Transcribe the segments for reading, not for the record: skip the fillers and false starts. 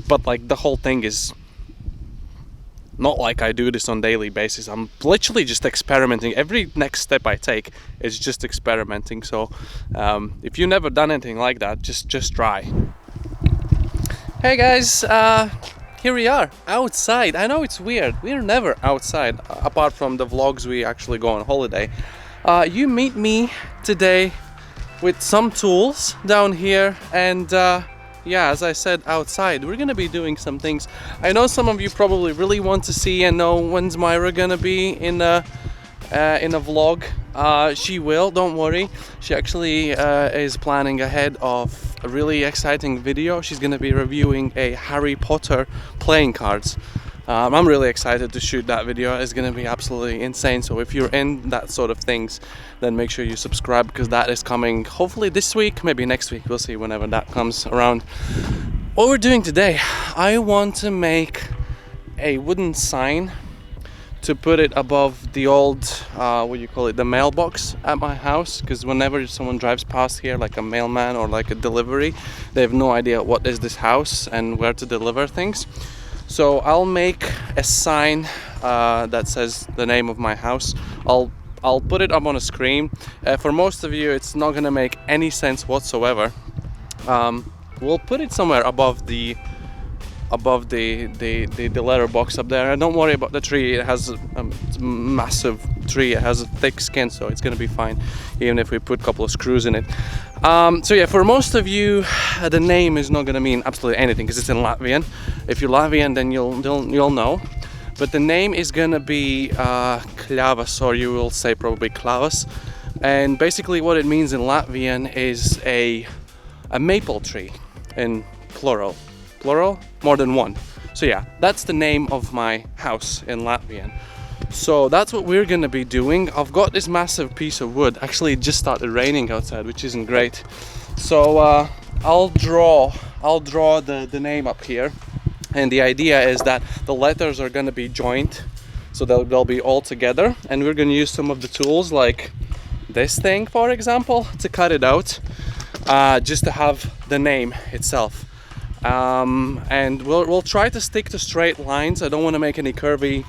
but like the whole thing is not like I do this on daily basis. I'm literally just experimenting. Every next step I take is just experimenting. So if you've never done anything like that, just try. Hey guys, here we are outside. I know it's weird, we're never outside apart from the vlogs we actually go on holiday. You meet me today with some tools down here, and yeah, as I said, outside we're gonna be doing some things. I know some of you probably really want to see and know when's Maira gonna be in a vlog. She will, don't worry. She actually is planning ahead of a really exciting video. She's gonna be reviewing a Harry Potter playing cards. I'm really excited to shoot that video. It's gonna be absolutely insane. So if you're in that sort of things, then make sure you subscribe, because that is coming hopefully this week, maybe next week. We'll see whenever that comes around. What we're doing today, I want to make a wooden sign to put it above the old, what do you call it, the mailbox at my house, because whenever someone drives past here, like a mailman or like a delivery, they have no idea what is this house and where to deliver things. So I'll make a sign that says the name of my house. I'll put it up on a screen. For most of you, it's not gonna make any sense whatsoever. We'll put it somewhere above the letterbox up there. And don't worry about the tree. It has it's a massive tree. It has a thick skin, so it's gonna be fine, even if we put a couple of screws in it. So yeah, for most of you, the name is not gonna mean absolutely anything because it's in Latvian. If you're Latvian, then you'll know. But the name is gonna be Kļavas, or you will say probably Klavas. And basically, what it means in Latvian is a maple tree, in plural. Plural, more than one. So yeah, that's the name of my house in Latvian. So that's what we're gonna be doing. I've got this massive piece of wood. Actually, it just started raining outside, which isn't great. So I'll draw the name up here, and the idea is that the letters are gonna be joined, so they'll be all together, and we're gonna use some of the tools like this thing, for example, to cut it out, just to have the name itself. And we'll try to stick to straight lines. I don't want to make any curvy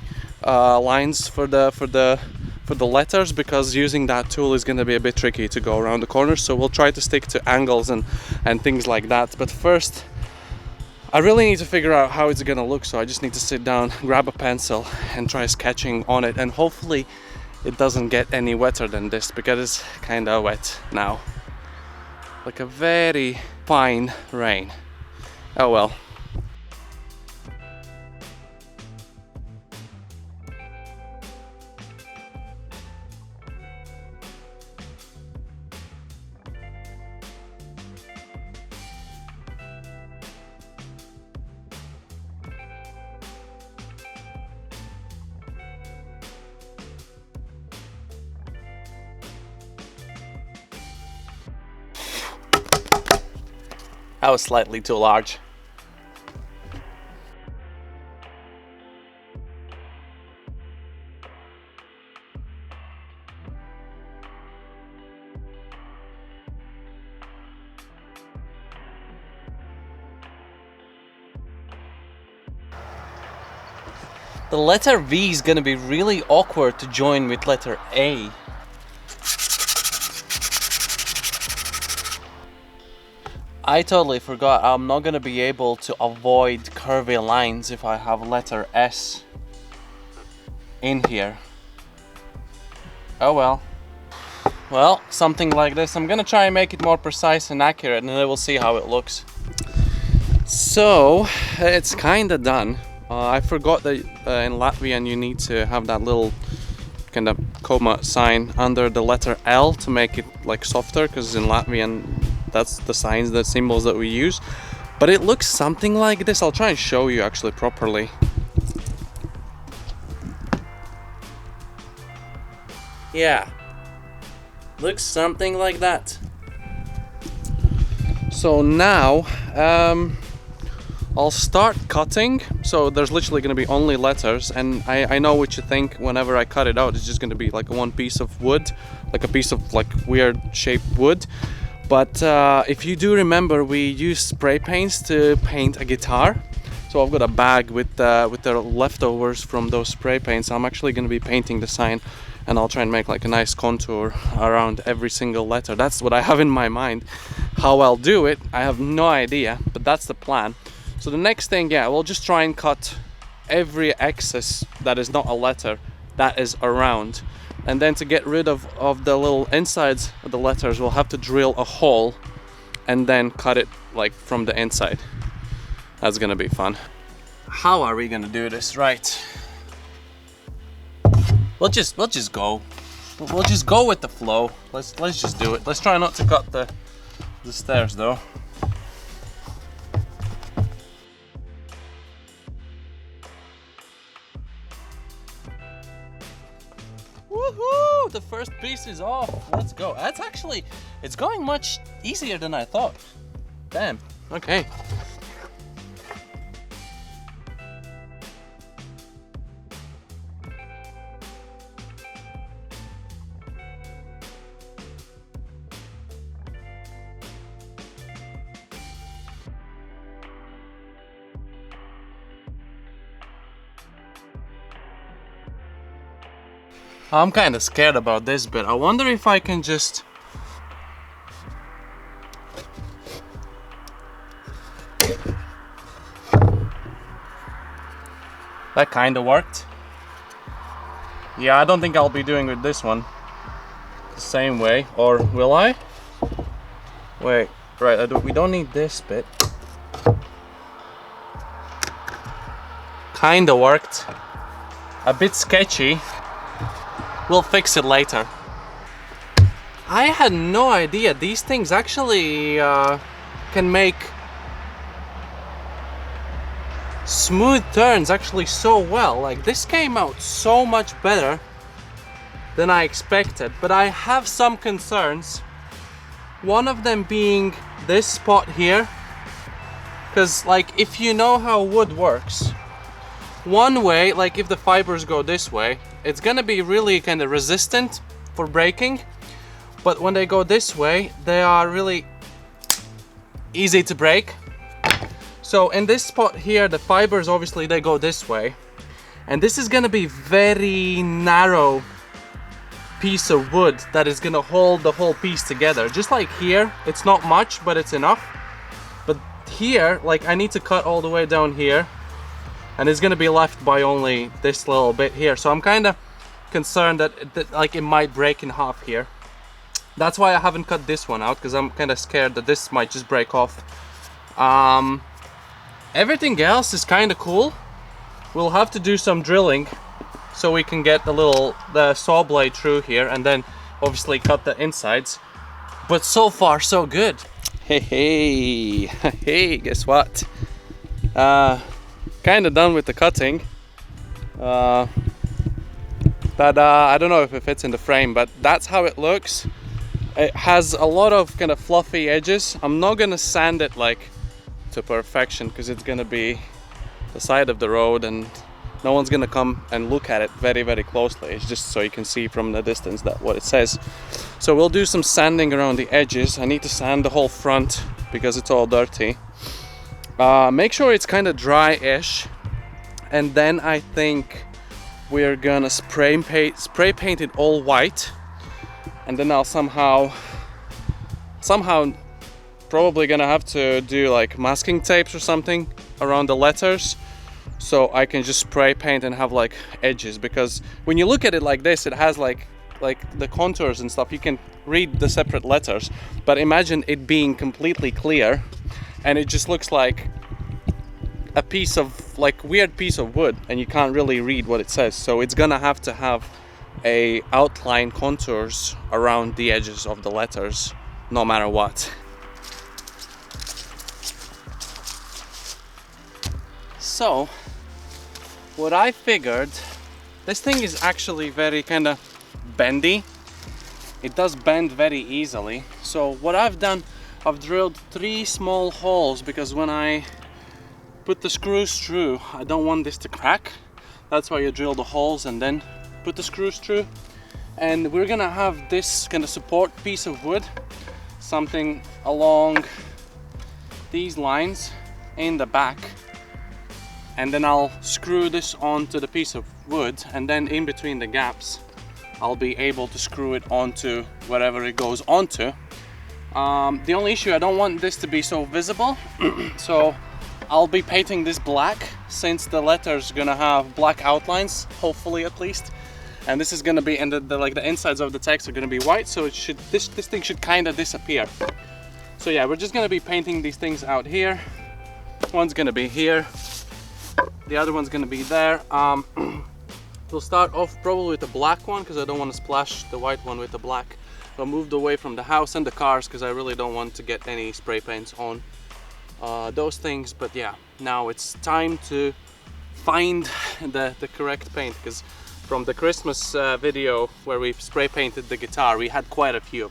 lines for the letters, because using that tool is going to be a bit tricky to go around the corners. So we'll try to stick to angles and things like that. But first, I really need to figure out how it's going to look. So I just need to sit down, grab a pencil, and try sketching on it. And hopefully, it doesn't get any wetter than this, because it's kind of wet now, like a very fine rain. Oh well. That was slightly too large. The letter V is gonna be really awkward to join with letter A. I totally forgot I'm not gonna be able to avoid curvy lines if I have letter S in here. Oh well. Well, something like this. I'm gonna try and make it more precise and accurate, and then we'll see how it looks. So, it's kinda done. I forgot that in Latvian you need to have that little kind of comma sign under the letter L to make it like softer, because in Latvian that's the signs, the symbols that we use. But it looks something like this. I'll try and show you actually properly. Yeah, looks something like that. So now I'll start cutting. So there's literally going to be only letters, and I know what you think. Whenever I cut it out, it's just going to be like one piece of wood, like a piece of like weird shaped wood. But if you do remember, we use spray paints to paint a guitar, So I've got a bag with the leftovers from those spray paints. I'm actually going to be painting the sign, and I'll try and make like a nice contour around every single letter. That's what I have in my mind. How I'll do it, I have no idea, but that's the plan. So the next thing, yeah, we'll just try and cut every excess that is not a letter that is around. And then to get rid of the little insides of the letters, we'll have to drill a hole and then cut it like from the inside. That's gonna be fun. How are we gonna do this? Right. We'll just go. We'll just go with the flow. Let's just do it. Let's try not to cut the stairs though. Woohoo! The first piece is off. Let's go. It's going much easier than I thought. Damn. Okay. I'm kind of scared about this bit. I wonder if I can just... That kind of worked. Yeah, I don't think I'll be doing with this one the same way, or will I? Wait, right, we don't need this bit. Kind of worked. A bit sketchy. We'll fix it later. I had no idea these things actually can make smooth turns actually so well. Like, this came out so much better than I expected, but I have some concerns. One of them being this spot here, because like, if you know how wood works, one way, like if the fibers go this way, it's gonna be really kind of resistant for breaking, but when they go this way, they are really easy to break. So in this spot here, the fibers obviously they go this way, and this is gonna be very narrow piece of wood that is gonna hold the whole piece together. Just like here, it's not much, but it's enough. But here, like, I need to cut all the way down here, and it's gonna be left by only this little bit here. So I'm kind of concerned that like it might break in half here. That's why I haven't cut this one out, because I'm kind of scared that this might just break off. Everything else is kind of cool. We'll have to do some drilling so we can get the saw blade through here, and then obviously cut the insides. But so far so good. Hey, hey, guess what? Kind of done with the cutting. I don't know if it fits in the frame, but that's how it looks. It has a lot of kind of fluffy edges. I'm not gonna sand it like to perfection, because it's gonna be the side of the road and no one's gonna come and look at it very, very closely. It's just so you can see from the distance that what it says. So we'll do some sanding around the edges. I need to sand the whole front because it's all dirty. Make sure it's kind of dry-ish, and then I think we're gonna spray paint it all white, and then I'll somehow probably gonna have to do like masking tapes or something around the letters, so I can just spray paint and have like edges, because when you look at it like this, it has like the contours and stuff. You can read the separate letters, but imagine it being completely clear and it just looks like a piece of like weird piece of wood and you can't really read what it says. So it's gonna have to have a outline contours around the edges of the letters no matter what. So what I figured, this thing is actually very kind of bendy. It does bend very easily. So what I've done, I've drilled 3 small holes, because when I put the screws through, I don't want this to crack. That's why you drill the holes and then put the screws through. And we're gonna have this kind of support piece of wood, something along these lines in the back. and then I'll screw this onto the piece of wood, and then in between the gaps I'll be able to screw it onto wherever it goes onto. The only issue, I don't want this to be so visible so I'll be painting this black, since the letter's gonna have black outlines, hopefully at least, and this is gonna be, and the insides of the text are gonna be white, so it should, this thing should kind of disappear. So yeah, we're just gonna be painting these things out here. One's gonna be here, the other one's gonna be there. We'll start off probably with the black one because I don't want to splash the white one with the black. I moved away from the house and the cars because I really don't want to get any spray paints on those things. But yeah, now it's time to find the correct paint, because from the Christmas video where we spray painted the guitar, we had quite a few.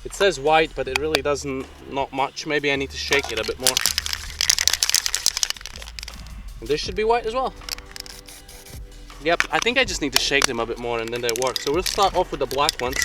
It says white, but it really doesn't, not much. Maybe I need to shake it a bit more. And this should be white as well. Yep, I think I just need to shake them a bit more and then they work. So we'll start off with the black ones.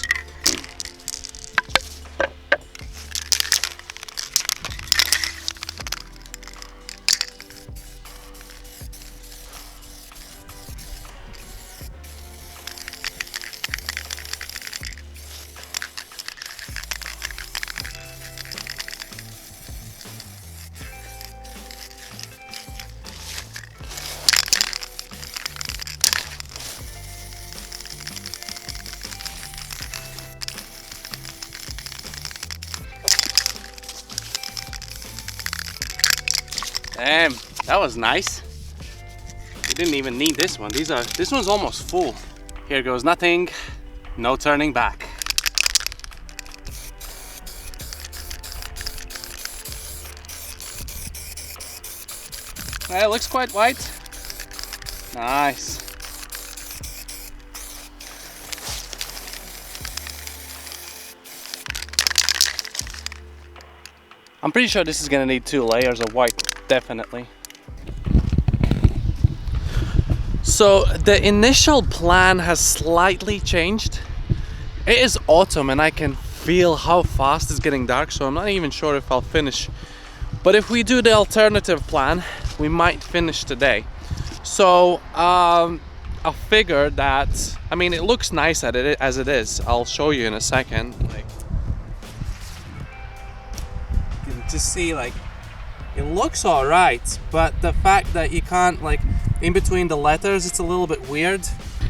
Damn, that was nice. We didn't even need this one. This one's almost full. Here goes nothing, no turning back. It looks quite white. Nice. I'm pretty sure this is gonna need 2 layers of white, definitely. So the initial plan has slightly changed. It is autumn and I can feel how fast it's getting dark, so I'm not even sure if I'll finish. But if we do the alternative plan, we might finish today. So I figured that, I mean, it looks nice as it is. I'll show you in a second. Like, you can just see, like, it looks all right, but the fact that you can't, like, in between the letters, it's a little bit weird.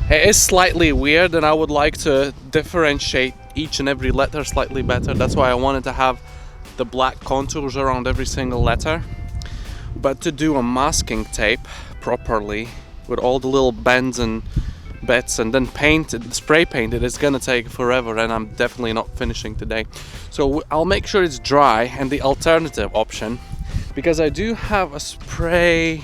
It is slightly weird, and I would like to differentiate each and every letter slightly better. That's why I wanted to have the black contours around every single letter. But to do a masking tape properly with all the little bends and bits and then spray paint it, it's gonna take forever, and I'm definitely not finishing today. So I'll make sure it's dry. And the alternative option, because I do have a spray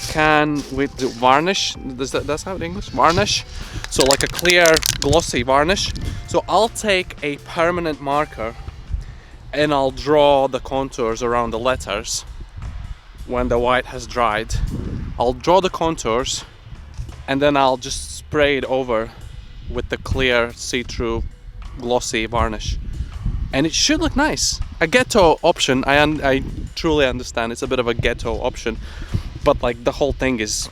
can with the varnish, that's how in English, varnish, so like a clear glossy varnish. So I'll take a permanent marker and I'll draw the contours around the letters. When the white has dried, I'll draw the contours and then I'll just spray it over with the clear see-through glossy varnish, and it should look nice. A ghetto option, I truly understand it's a bit of a ghetto option, but like the whole thing is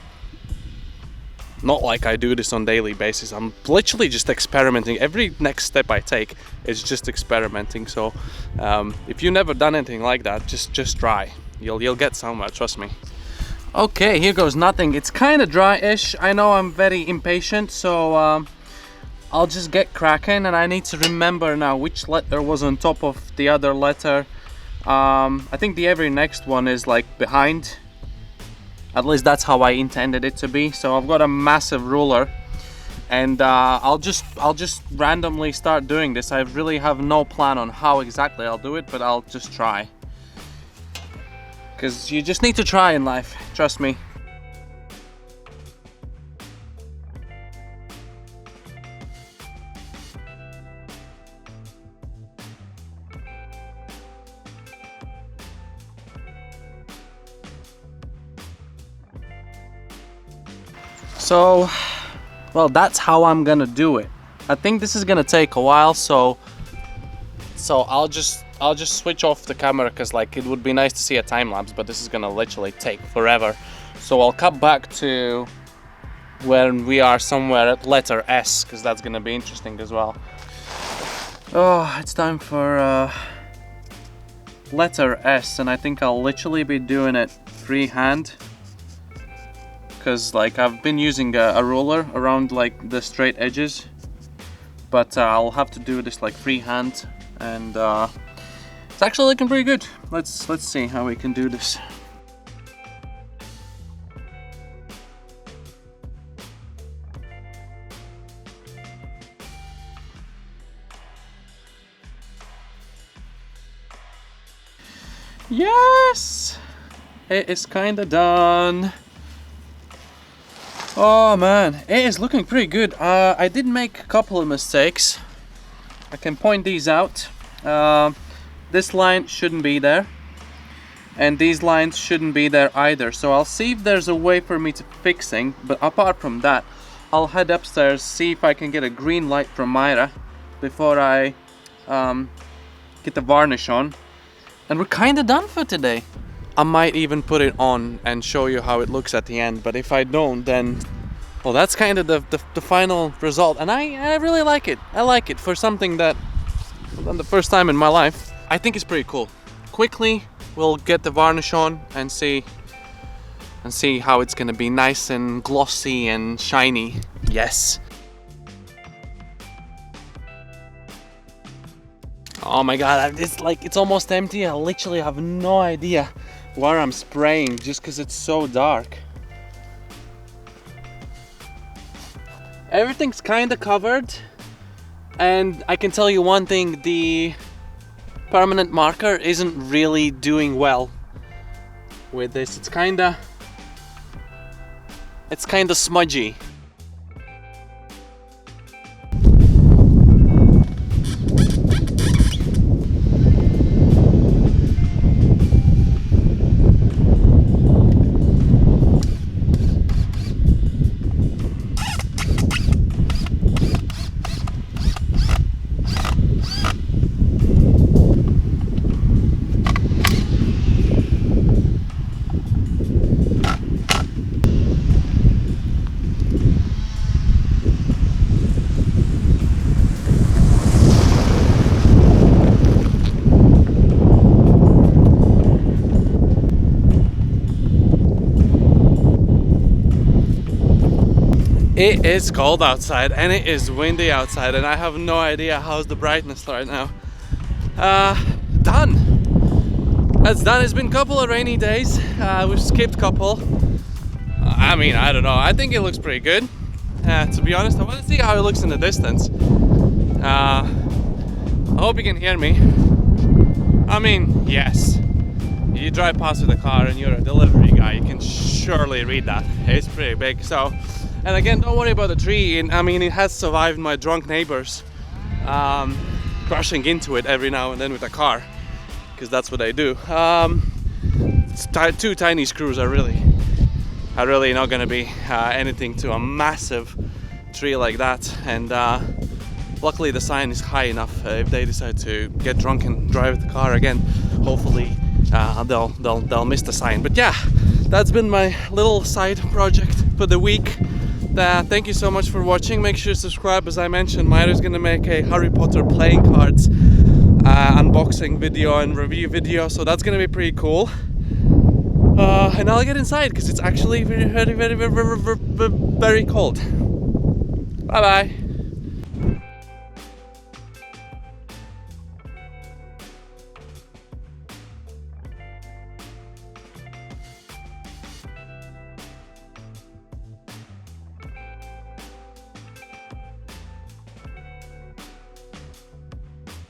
not like I do this on a daily basis. I'm literally just experimenting. Every next step I take is just experimenting. So if you've never done anything like that, just try. You'll get somewhere, trust me. Okay, here goes nothing. It's kind of dry-ish. I know I'm very impatient, so I'll just get cracking, and I need to remember now which letter was on top of the other letter. I think the every next one is like behind. At least that's how I intended it to be. So I've got a massive ruler, and I'll just randomly start doing this. I really have no plan on how exactly I'll do it, but I'll just try. Because you just need to try in life, trust me. So, well, that's how I'm gonna do it. I think this is gonna take a while, so I'll just switch off the camera, because like it would be nice to see a time lapse, but this is gonna literally take forever. So I'll cut back to when we are somewhere at letter S, because that's gonna be interesting as well. Oh, it's time for letter S, and I think I'll literally be doing it freehand, because like I've been using a ruler around like the straight edges, but I'll have to do this like freehand, and it's actually looking pretty good. Let's see how we can do this. Yes! It is kinda done. Oh man, it is looking pretty good. I did make a couple of mistakes. I can point these out. This line shouldn't be there, and these lines shouldn't be there either. So I'll see if there's a way for me to fixing, but apart from that, I'll head upstairs, see if I can get a green light from Maira before I get the varnish on. And we're kinda done for today. I might even put it on and show you how it looks at the end, but if I don't, then, well, that's kind of the final result. And I really like it. I like it for something that, well, the first time in my life, I think it's pretty cool. Quickly, we'll get the varnish on and see how it's gonna be nice and glossy and shiny. Yes. Oh my god, it's almost empty. I literally have no idea where I'm spraying just because it's so dark. Everything's kind of covered, and I can tell you one thing, the permanent marker isn't really doing well with this. It's kind of smudgy. It is cold outside and it is windy outside, and I have no idea how's the brightness right now. Done. That's done. It's been a couple of rainy days. We've skipped couple. I mean, I don't know. I think it looks pretty good. To be honest, I want to see how it looks in the distance. I hope you can hear me. I mean, yes. You drive past with a car and you're a delivery guy, you can surely read that. It's pretty big. So, and again, don't worry about the tree. I mean, it has survived my drunk neighbors crashing into it every now and then with a car, because that's what they do. Two tiny screws are really not going to be anything to a massive tree like that. And luckily the sign is high enough. If they decide to get drunk and drive the car again, hopefully they'll miss the sign. But yeah, that's been my little side project for the week. Thank you so much for watching. Make sure to subscribe. As I mentioned, Maira's gonna make a Harry Potter playing cards unboxing video and review video, so that's gonna be pretty cool. And I'll get inside because it's actually very cold. Bye bye.